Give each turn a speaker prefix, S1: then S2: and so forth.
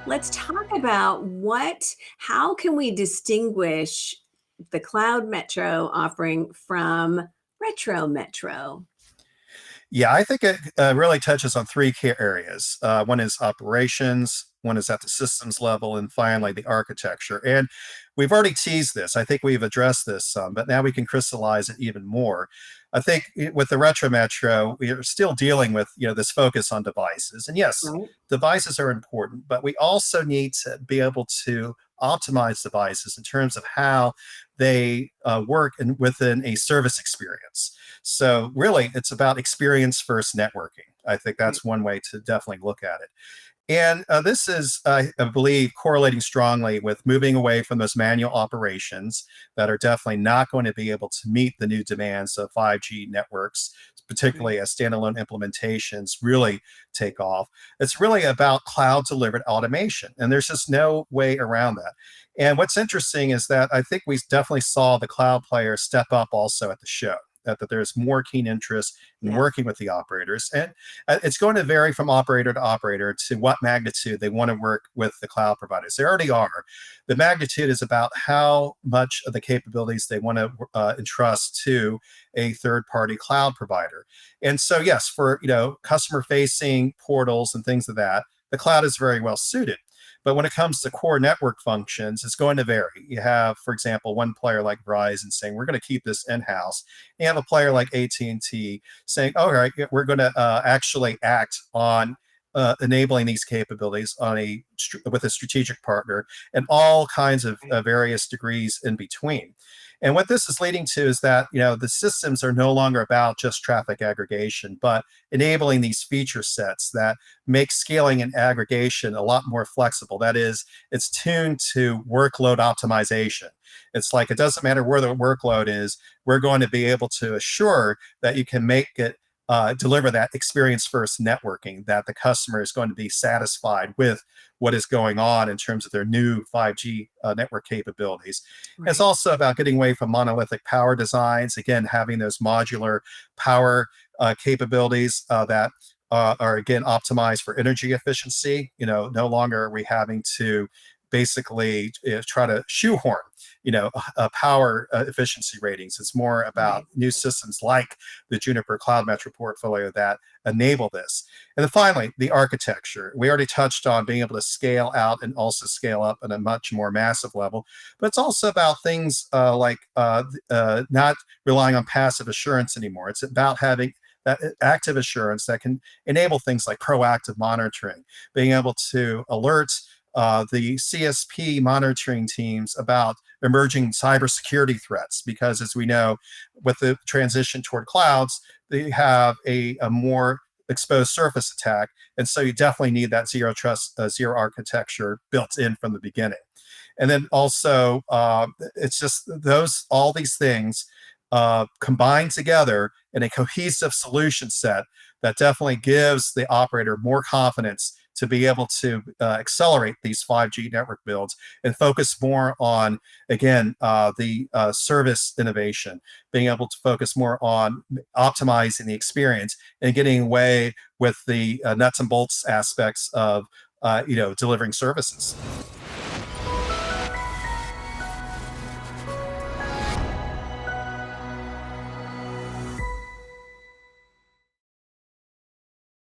S1: Let's talk about how can we distinguish the Cloud Metro offering from Retro Metro?
S2: Yeah, I think it really touches on three key areas. One is operations, one is at the systems level, and finally the architecture. And we've already teased this. I think we've addressed this some, but now we can crystallize it even more. I think with the Retro Metro, we are still dealing with this focus on devices. And yes,
S1: Right.
S2: devices are important, but we also need to be able to optimize devices in terms of how they work within a service experience. So really, it's about experience first networking. I think
S1: Right.
S2: that's one way to definitely look at it. And this is, I believe, correlating strongly with moving away from those manual operations that are definitely not going to be able to meet the new demands of 5G networks,
S1: Right.
S2: particularly as standalone implementations really take off. It's really about cloud delivered automation, and there's just no way around that. And what's interesting is that I think we definitely saw the cloud players step up also at the show. That there's more keen interest in
S1: Yeah.
S2: working with the operators. And it's going to vary from operator to operator to what magnitude they want to work with the cloud providers. They already are. The magnitude is about how much of the capabilities they want to entrust to a third-party cloud provider. And so, yes, for customer-facing portals and things of that, the cloud is very well suited. But when it comes to core network functions, it's going to vary. You have, for example, one player like Verizon saying, we're going to keep this in-house. You have a player like AT&T saying, all right, we're going to actually act on enabling these capabilities with a strategic partner and all kinds of various degrees in between. And what this is leading to is that the systems are no longer about just traffic aggregation, but enabling these feature sets that make scaling and aggregation a lot more flexible. That is, it's tuned to workload optimization. It's like it doesn't matter where the workload is, we're going to be able to assure that you can make it deliver that experience first networking, that the customer is going to be satisfied with what is going on in terms of their new 5G network capabilities. It's
S1: Right.
S2: also about getting away from monolithic power designs, again, having those modular power capabilities that are, again, optimized for energy efficiency. No longer are we having to basically try to shoehorn power efficiency ratings. It's more about
S1: Right.
S2: new systems like the Juniper Cloud Metro portfolio that enable this. And then finally, the architecture. We already touched on being able to scale out and also scale up at a much more massive level, but it's also about things like not relying on passive assurance anymore. It's about having that active assurance that can enable things like proactive monitoring, being able to alert the CSP monitoring teams about emerging cybersecurity threats, because as we know, with the transition toward clouds, they have a more exposed surface attack. And so you definitely need that zero trust, zero architecture built in from the beginning. And then also, it's just all these things combined together in a cohesive solution set that definitely gives the operator more confidence to be able to accelerate these 5G network builds and focus more on, again, the service innovation, being able to focus more on optimizing the experience and getting away with the nuts and bolts aspects of delivering services.